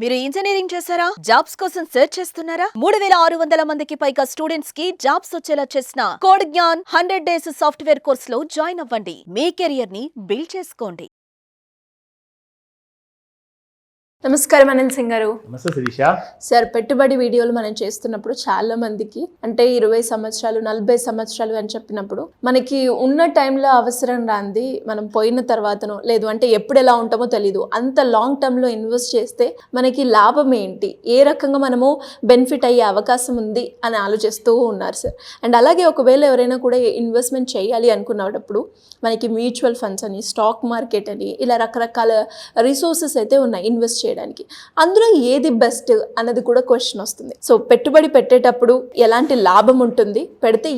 మీరు ఇంజనీరింగ్ చేశారా? జాబ్స్ కోసం సెర్చ్ చేస్తున్నారా? 3600 మందికి పైగా స్టూడెంట్స్ కి జాబ్స్ వచ్చేలా చేసిన code Gyan 100 days software course లో జాయిన్ అవ్వండి. మీ కెరియర్ ని బిల్డ్ చేసుకోండి. నమస్కారం అనిల్ సింగ్ గారు. నమస్తే శిరీష. సార్, పెట్టుబడి వీడియోలు మనం చేస్తున్నప్పుడు చాలా మందికి అంటే 20 సంవత్సరాలు 40 సంవత్సరాలు అని చెప్పినప్పుడు మనకి ఉన్న టైంలో అవసరం రాంది మనం పోయిన తర్వాతనో లేదు అంటే ఎప్పుడు ఎలా ఉంటామో తెలీదు. అంత లాంగ్ టర్మ్లో ఇన్వెస్ట్ చేస్తే మనకి లాభం ఏంటి, ఏ రకంగా మనము బెనిఫిట్ అయ్యే అవకాశం ఉంది అని ఆలోచిస్తూ ఉన్నారు సార్. అండ్ అలాగే ఒకవేళ ఎవరైనా కూడా ఇన్వెస్ట్మెంట్ చేయాలి అనుకున్నప్పుడు మనకి మ్యూచువల్ ఫండ్స్ అని, స్టాక్ మార్కెట్ అని, ఇలా రకరకాల రిసోర్సెస్ అయితే ఉన్నాయి ఇన్వెస్ట్ చేయడానికి. అందులో ఏది బెస్ట్ అన్నది కూడా క్వశ్చన్ వస్తుంది. సో పెట్టుబడి పెట్టేటప్పుడు ఎలాంటి లాభం ఉంటుంది, పెడితే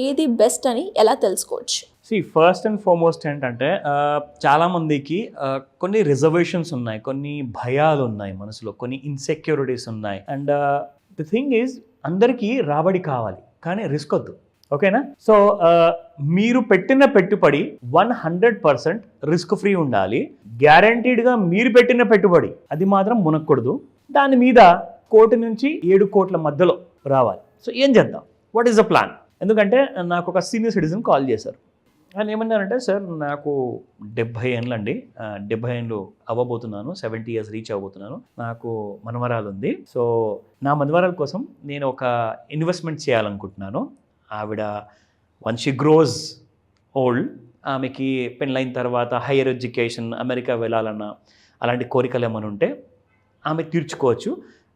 ఏది బెస్ట్ అని ఎలా తెలుసుకోవచ్చు? ఫస్ట్ అండ్ ఫార్మోస్ట్ ఏంటంటే చాలా మందికి కొన్ని రిజర్వేషన్స్ ఉన్నాయి, కొన్ని భయాలు ఉన్నాయి మనసులో, కొన్ని ఇన్సెక్యూరిటీస్ ఉన్నాయి. అండ్ ది థింగ్ ఈజ్ అందరికీ రాబడి కావాలి కానీ రిస్క్ వద్దు. ఓకేనా? సో మీరు పెట్టిన పెట్టుబడి 100% రిస్క్ ఫ్రీ ఉండాలి. గ్యారంటీడ్గా మీరు పెట్టిన పెట్టుబడి అది మాత్రం మునక్కూడదు. దాని మీద 1 కోటి నుంచి 7 కోట్ల మధ్యలో రావాలి. సో ఏం చేద్దాం, వాట్ ఈస్ ద ప్లాన్? ఎందుకంటే నాకు ఒక సీనియర్ సిటిజన్ కాల్ చేశారు. ఆయన ఏమన్నారంటే, సార్ నాకు 70 ఏళ్ళు అండి, 70 ఏళ్ళు అవ్వబోతున్నాను, 70 years రీచ్ అవ్వబోతున్నాను, నాకు మనవరాలు ఉంది. సో నా మనవరాల కోసం నేను ఒక ఇన్వెస్ట్మెంట్ చేయాలనుకుంటున్నాను. ఆవిడ వన్ షీ గ్రోస్ ఓల్డ్, ఆమెకి పెళ్ళైన తర్వాత హైయర్ ఎడ్యుకేషన్, అమెరికా వెళ్ళాలన్న అలాంటి కోరికలు ఏమైనా ఉంటే ఆమె తీర్చుకోవచ్చు.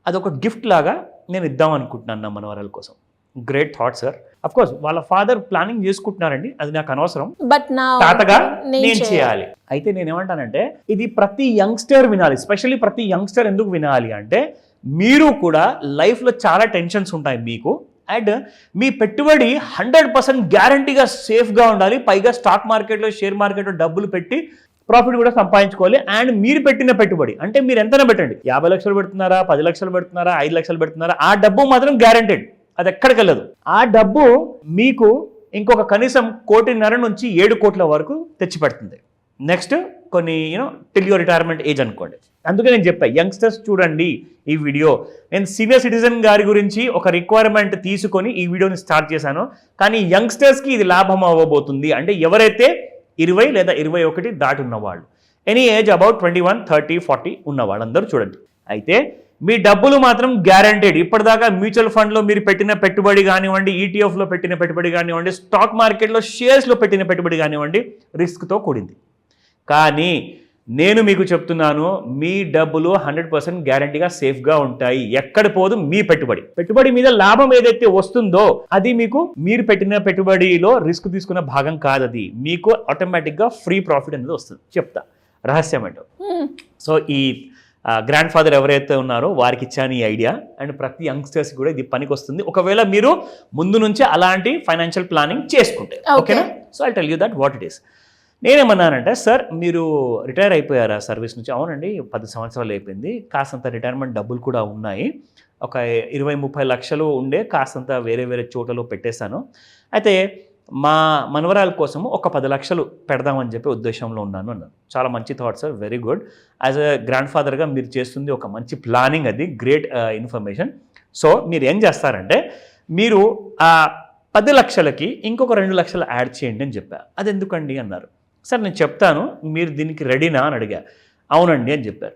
అదొక గిఫ్ట్ లాగా నేను ఇద్దాం అనుకుంటున్నాను నా మనవరాల కోసం. Great thought sir. Of course వాళ్ళ ఫాదర్ ప్లానింగ్ చేసుకుంటున్నారండి, అది నాకు అనవసరం, బట్ తాతగా నేను చేయాలి. అయితే నేనేమంటానంటే, ఇది ప్రతి యంగ్స్టర్ వినాలి. స్పెషల్లీ ప్రతి యంగ్స్టర్ ఎందుకు వినాలి అంటే, మీరు కూడా లైఫ్లో చాలా టెన్షన్స్ ఉంటాయి మీకు, అండ్ మీ పెట్టుబడి 100% గ్యారంటీగా సేఫ్గా ఉండాలి. పైగా స్టాక్ మార్కెట్లో, షేర్ మార్కెట్లో డబ్బులు పెట్టి ప్రాఫిట్ కూడా సంపాదించుకోవాలి. అండ్ మీరు పెట్టిన పెట్టుబడి అంటే మీరు ఎంతైనా పెట్టండి, 50 లక్షలు పెడుతున్నారా, 10 లక్షలు పెడుతున్నారా, 5 లక్షలు పెడుతున్నారా, ఆ డబ్బు మాత్రం గ్యారంటీడ్, అది ఎక్కడికి వెళ్ళదు. ఆ డబ్బు మీకు ఇంకొక కనీసం 1.5 కోటి నుంచి 7 కోట్ల వరకు తెచ్చిపెడుతుంది. నెక్స్ట్ కొన్ని టిల్ యువర్ రిటైర్మెంట్ ఏజ్ అనుకోండి. అందుకే నేను చెప్పాను, యంగ్స్టర్స్ చూడండి ఈ వీడియో. నేను సీనియర్ సిటిజన్ గారి గురించి ఒక రిక్వైర్మెంట్ తీసుకొని ఈ వీడియోని స్టార్ట్ చేశాను. కానీ యంగ్స్టర్స్కి ఇది లాభం అవ్వబోతుంది. అంటే ఎవరైతే 20 లేదా 21 దాటి ఉన్నవాళ్ళు, ఎనీ ఏజ్ అబౌట్ 21, 30, 40 ఉన్న వాళ్ళందరూ చూడండి. అయితే మీ డబ్బులు మాత్రం గ్యారంటీడ్. ఇప్పటిదాకా మ్యూచువల్ ఫండ్లో మీరు పెట్టిన పెట్టుబడి కానివ్వండి, ఈటీఎఫ్లో పెట్టిన పెట్టుబడి కానివ్వండి, స్టాక్ మార్కెట్లో షేర్స్లో పెట్టిన పెట్టుబడి కానివ్వండి, రిస్క్తో కూడింది. కానీ నేను మీకు చెప్తున్నాను, మీ డబ్బులు 100% గ్యారంటీగా సేఫ్గా ఉంటాయి. ఎక్కడ పోదు మీ పెట్టుబడి మీద లాభం ఏదైతే వస్తుందో అది మీకు మీరు పెట్టిన పెట్టుబడిలో రిస్క్ తీసుకున్న భాగం కాదు. అది మీకు ఆటోమేటిక్గా ఫ్రీ ప్రాఫిట్ అనేది వస్తుంది. చెప్తా రహస్యం ఏంటో. సో ఈ గ్రాండ్ ఫాదర్ ఎవరైతే ఉన్నారో వారికి ఇచ్చాను ఈ ఐడియా. అండ్ ప్రతి యంగ్స్టర్స్ కూడా ఇది పనికి వస్తుంది, ఒకవేళ మీరు ముందు నుంచే అలాంటి ఫైనాన్షియల్ ప్లానింగ్ చేసుకుంటే. ఓకేనా? So I tell you that what it is. నేనేమన్నానంటే, సార్ మీరు రిటైర్ అయిపోయారా సర్వీస్ నుంచి? అవునండి, 10 సంవత్సరాలు అయిపోయింది, కాస్తంత రిటైర్మెంట్ డబ్బులు కూడా ఉన్నాయి, ఒక 20-30 లక్షలు ఉండే, కాస్తంత వేరే వేరే చోటలో పెట్టేశాను. అయితే మా మనవరాల కోసం ఒక 10 లక్షలు పెడదామని చెప్పి ఉద్దేశంలో ఉన్నాను అన్నాను. చాలా మంచి thought sir, very good. As a grand ఫాదర్గా మీరు చేస్తుంది ఒక మంచి ప్లానింగ్, అది గ్రేట్ ఇన్ఫర్మేషన్. సో మీరు ఏం చేస్తారంటే, మీరు ఆ 10 లక్షలకి ఇంకొక 2 లక్షలు యాడ్ చేయండి అని చెప్పా. అది ఎందుకండి అన్నారు. సార్ నేను చెప్తాను, మీరు దీనికి రెడీనా అని అడిగా. అవునండి అని చెప్పారు.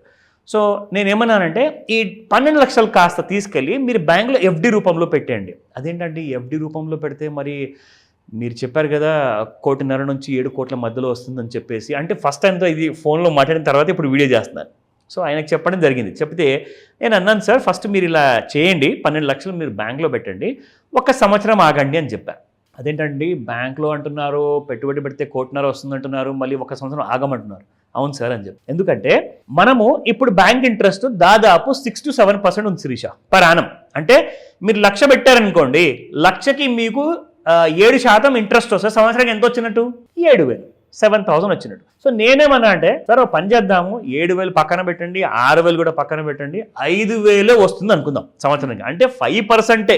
సో నేనేమన్నానంటే, ఈ 12 లక్షలు కాస్త తీసుకెళ్ళి మీరు బ్యాంకులో ఎఫ్డి రూపంలో పెట్టండి. అదేంటండి ఎఫ్డి రూపంలో పెడితే, మరి మీరు చెప్పారు కదా 1.5 కోటి నుంచి 7 కోట్ల మధ్యలో వస్తుందని చెప్పేసి. అంటే ఫస్ట్ టైంతో ఇది ఫోన్లో మాట్లాడిన తర్వాత ఇప్పుడు వీడియో చేస్తున్నాను. సో ఆయనకు చెప్పడం జరిగింది. చెప్తే నేను అన్నాను, సార్ ఫస్ట్ మీరు ఇలా చేయండి, 12 లక్షలు మీరు బ్యాంక్లో పెట్టండి, 1 సంవత్సరం ఆగండి అని చెప్పాను. అదేంటండి బ్యాంక్లో అంటున్నారు, పెట్టుబడి పెడితే 1.5 కోటి వస్తుంది అంటున్నారు, మళ్ళీ 1 సంవత్సరం ఆగమంటున్నారు. అవును సార్ అని చెప్పి. ఎందుకంటే మనము ఇప్పుడు బ్యాంక్ ఇంట్రెస్ట్ దాదాపు 6 to 7% ఉంది శిరీష, పర్ యానం. అంటే మీరు 1,00,000 పెట్టారనుకోండి, 1,00,000కి మీకు 7% ఇంట్రెస్ట్ వస్తే సంవత్సరానికి ఎంత వచ్చినట్టు? 7,000, 7,000 వచ్చినట్టు. సో నేనేమన్నా అంటే, సార్ పని చేద్దాము, 7,000 పక్కన పెట్టండి, 6,000 కూడా పక్కన పెట్టండి, 5,000 వస్తుంది అనుకుందాం సంవత్సరానికి. అంటే 5%.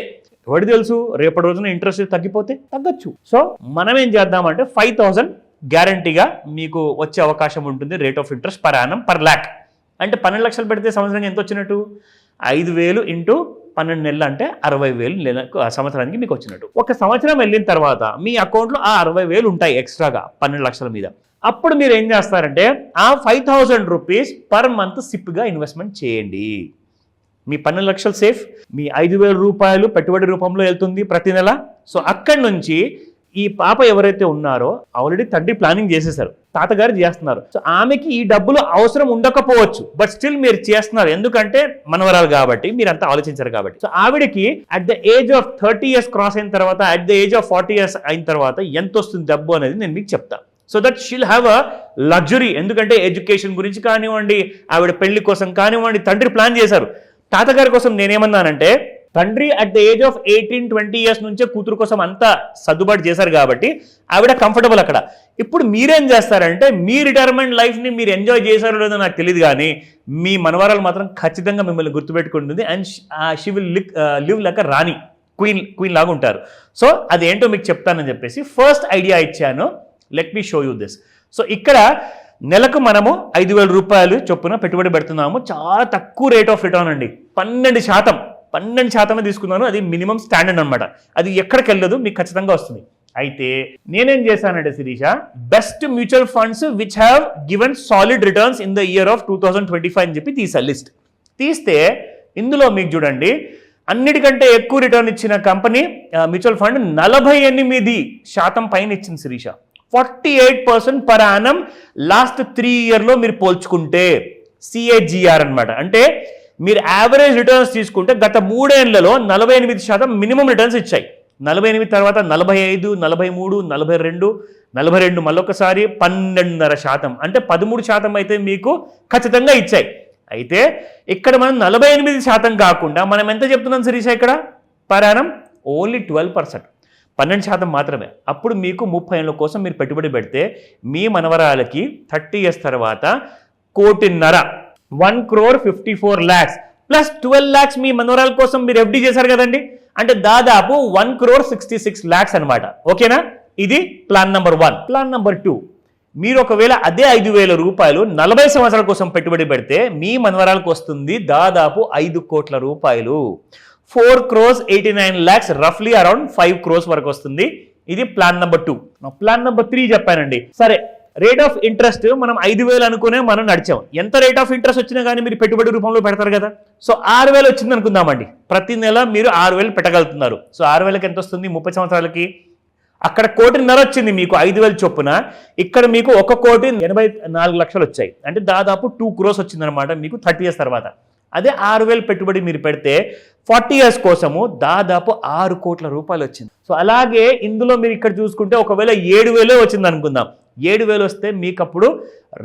ఎవరికి తెలుసు, రేపటి రోజున ఇంట్రెస్ట్ తగ్గిపోతే తగ్గచ్చు. సో మనం ఏం చేద్దామంటే 5,000 గ్యారంటీగా మీకు వచ్చే అవకాశం ఉంటుంది, rate of interest per annum per lakh అంటే 12 లక్షలు పెడితే సంవత్సరానికి ఎంత వచ్చినట్టు? 5,000 ఇంటూ 12 నెలలు అంటే 60,000 సంవత్సరానికి మీకు వచ్చినట్టు. ఒక సంవత్సరం వెళ్ళిన తర్వాత మీ అకౌంట్లో ఆ 60,000 ఉంటాయి ఎక్స్ట్రాగా 12 లక్షల మీద. అప్పుడు మీరు ఏం చేస్తారంటే ఆ 5,000 రూపీస్ పర్ మంత్ సిప్గా ఇన్వెస్ట్మెంట్ చేయండి. మీ 12 లక్షలు సేఫ్, మీ 5,000 రూపాయలు పెట్టుబడి రూపంలో వెళ్తుంది ప్రతి నెల. సో అక్కడి నుంచి ఈ పాప ఎవరైతే ఉన్నారో ఆల్రెడీ తండ్రి ప్లానింగ్ చేసేసారు, తాతగారు చేస్తున్నారు. సో ఆమెకి ఈ డబ్బులు అవసరం ఉండకపోవచ్చు, బట్ స్టిల్ మీరు చేస్తున్నారు, ఎందుకంటే మనవరాలు కాబట్టి, మీరు అంతా ఆలోచించారు కాబట్టి. సో ఆవిడకి at the age of 30 years cross అయిన తర్వాత, at the age of 40 years అయిన తర్వాత ఎంత వస్తుంది డబ్బు అనేది నేను మీకు చెప్తాను. So that she'll have a luxury. ఎందుకంటే ఎడ్యుకేషన్ గురించి కానివ్వండి, ఆవిడ పెళ్లి కోసం కానివ్వండి, తండ్రి ప్లాన్ చేశారు. తాతగారి కోసం నేనేమన్నానంటే, తండ్రి at the age of 18-20 years నుంచే కూతురు కోసం అంతా సర్దుబాటు చేశారు కాబట్టి ఆవిడ కంఫర్టబుల్ అక్కడ. ఇప్పుడు మీరేం చేస్తారంటే మీ రిటైర్మెంట్ లైఫ్ని మీరు ఎంజాయ్ చేశారో లేదో నాకు తెలియదు, కానీ మీ మనవరాలు మాత్రం ఖచ్చితంగా మిమ్మల్ని గుర్తుపెట్టుకుంటుంది. And she will live like a రాణి, క్వీన్ లాగా ఉంటారు. సో అదేంటో మీకు చెప్తానని చెప్పేసి ఫస్ట్ ఐడియా ఇచ్చాను. Let me show you this. So ఇక్కడ నెలకు మనము 5,000 రూపాయలు చొప్పున పెట్టుబడి పెడుతున్నాము. చాలా తక్కువ రేట్ ఆఫ్ రిటర్న్ అండి, 12% తీసుకున్నాను. అది మినిమం స్టాండర్డ్ అనమాట. అది ఎక్కడికి వెళ్ళదు, మీకు ఖచ్చితంగా వస్తుంది. అయితే నేనేం చేశానంటే శిరీష, best mutual funds which have given solid returns in the year of 2025 అని చెప్పి తీసా లిస్ట్. తీస్తే ఇందులో మీకు చూడండి, అన్నిటికంటే ఎక్కువ రిటర్న్ ఇచ్చిన కంపెనీ మ్యూచువల్ ఫండ్ 48% పైన ఇచ్చింది శిరీష. 48% పర్ యానం లాస్ట్ 3 yearలో మీరు పోల్చుకుంటే CAGR అనమాట. అంటే మీరు యావరేజ్ రిటర్న్స్ తీసుకుంటే గత 3 ఏళ్లలో 48% మినిమం రిటర్న్స్ ఇచ్చాయి. 48 తర్వాత 45, 43, 42 మళ్ళొకసారి 12.5%, అంటే 13% అయితే మీకు ఖచ్చితంగా ఇచ్చాయి. అయితే ఇక్కడ మనం 48% కాకుండా మనం ఎంత చెప్తున్నాం శిరీష ఇక్కడ పర్ యానం? ఓన్లీ 12%, 12% మాత్రమే. అప్పుడు మీకు 30 ఏళ్ళ కోసం మీరు పెట్టుబడి పెడితే మీ మనవరాలకి 30 years తర్వాత 1,50,00,000, 1,54 lakhs ప్లస్ 12 lakhs మీ మనవరాల కోసం మీరు FD చేశారు కదండి, అంటే దాదాపు 1,66 lakhs అనమాట. ఓకేనా? ఇది ప్లాన్ నెంబర్ 1. ప్లాన్ నెంబర్ 2, మీరు ఒకవేళ అదే 5,000 రూపాయలు 40 సంవత్సరాల కోసం పెట్టుబడి పెడితే మీ మనవరాలకు వస్తుంది దాదాపు 5 కోట్ల రూపాయలు. 4,89 lakhs, రఫ్లీ అరౌండ్ 5 crores వరకు వస్తుంది. ఇది ప్లాన్ నెంబర్ 2. ప్లాన్ నెంబర్ 3 చెప్పానండి. సరే, రేట్ ఆఫ్ ఇంట్రెస్ట్ మనం 5,000 అనుకునే మనం నడిచాం. ఎంత రేట్ ఆఫ్ ఇంట్రెస్ట్ వచ్చినా కానీ మీరు పెట్టుబడి రూపంలో పెడతారు కదా. సో 6,000 వచ్చింది అనుకుందామండి. ప్రతి నెల మీరు 6,000 పెట్టగలుగుతున్నారు. సో 6,000కి ఎంత వస్తుంది 30 సంవత్సరాలకి? అక్కడ 1,50,00,000 వచ్చింది మీకు 5,000 చొప్పున. ఇక్కడ మీకు 1,84,00,000 వచ్చాయి, అంటే దాదాపు 2 crores వచ్చిందనమాట మీకు 30 years తర్వాత. అదే 6,000 పెట్టుబడి మీరు పెడితే 40 years కోసము దాదాపు 6 కోట్ల రూపాయలు వచ్చింది. సో అలాగే ఇందులో మీరు ఇక్కడ చూసుకుంటే ఒకవేళ 7,000 వచ్చింది అనుకుందాం. 7,000 వస్తే మీకు అప్పుడు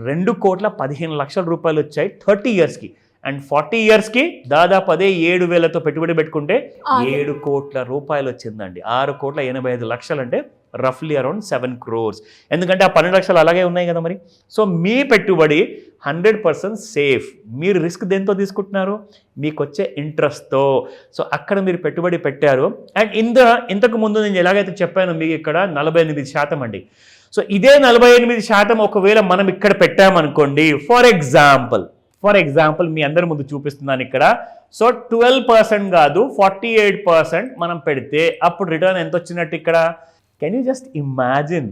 2,15,00,000 రూపాయలు వచ్చాయి 30 yearsకి. అండ్ 40 yearsకి దాదాపు అదే 7,000తో పెట్టుబడి పెట్టుకుంటే 7 కోట్ల రూపాయలు వచ్చిందండి. 6,85,00,000 అంటే రఫ్లీ అరౌండ్ 7 crores. ఎందుకంటే ఆ 12 లక్షలు అలాగే ఉన్నాయి కదా మరి. సో మీ పెట్టుబడి 100% సేఫ్. మీరు రిస్క్ దేంతో తీసుకుంటున్నారు? మీకు వచ్చే ఇంట్రెస్ట్తో. సో అక్కడ మీరు పెట్టుబడి పెట్టారు. అండ్ ఇంతకు ముందు నేను ఎలాగైతే చెప్పాను మీకు ఇక్కడ 48% అండి. సో ఇదే 48% ఒకవేళ మనం ఇక్కడ పెట్టామనుకోండి, ఫర్ ఎగ్జాంపుల్ మీ అందరి ముందు చూపిస్తున్నాను ఇక్కడ. సో 12% కాదు 48% మనం పెడితే అప్పుడు రిటర్న్ ఎంత వచ్చినట్టు ఇక్కడ? Can you just imagine?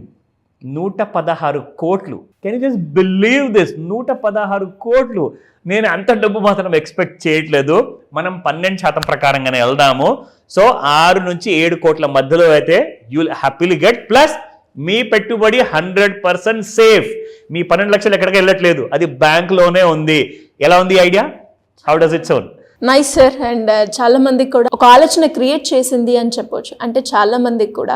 116 కోట్లు. Can you just believe this? 116 కోట్లు. నేను అంత డబ్బు మాత్రం ఎక్స్పెక్ట్ చేయట్లేదు. మనం 12% ప్రకారంగానే వెళ్దాము. సో 6 నుంచి 7 కోట్ల మధ్యలో అయితే you will happily get. Plus మీ పెట్టుబడి 100% సేఫ్. మీ 12 లక్షలు ఎక్కడికి వెళ్ళట్లేదు, అది బ్యాంక్లోనే ఉంది. ఎలా ఉంది idea? How does it sound? Nice sir. And చాలా మందికి కూడా ఒక ఆలోచన క్రియేట్ చేసింది అని చెప్పొచ్చు. అంటే చాలా మందికి కూడా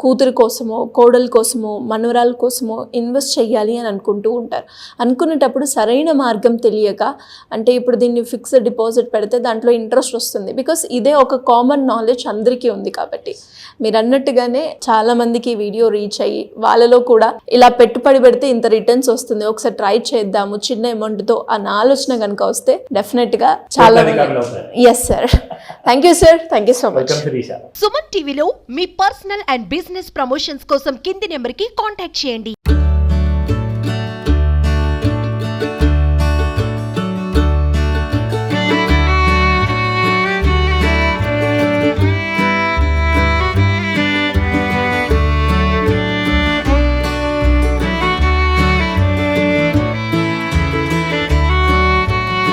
కూతురు కోసమో, కోడల కోసమో, మనవరాల కోసమో ఇన్వెస్ట్ చేయాలి అని అనుకుంటూ ఉంటారు. అనుకునేటప్పుడు సరైన మార్గం తెలియక, అంటే ఇప్పుడు దీన్ని ఫిక్స్డ్ డిపాజిట్ పెడితే దాంట్లో ఇంట్రెస్ట్ వస్తుంది, బికాస్ ఇదే ఒక కామన్ నాలెడ్జ్ అందరికీ ఉంది. కాబట్టి మీరు అన్నట్టుగానే చాలా మందికి వీడియో రీచ్ అయ్యి వాళ్ళలో కూడా ఇలా పెట్టుబడి పెడితే ఇంత రిటర్న్స్ వస్తుంది, ఒకసారి ట్రై చేద్దాము చిన్న అమౌంట్తో అన్న ఆలోచన కనుక వస్తే డెఫినెట్గా చాలా. Yes sir. Thank you sir. Thank you so much. Suman టీవీలో మీ పర్సనల్ అండ్ బిజినెస్ ప్రమోషన్స్ కోసం కింది నెంబర్కి కాంటాక్ట్ చేయండి.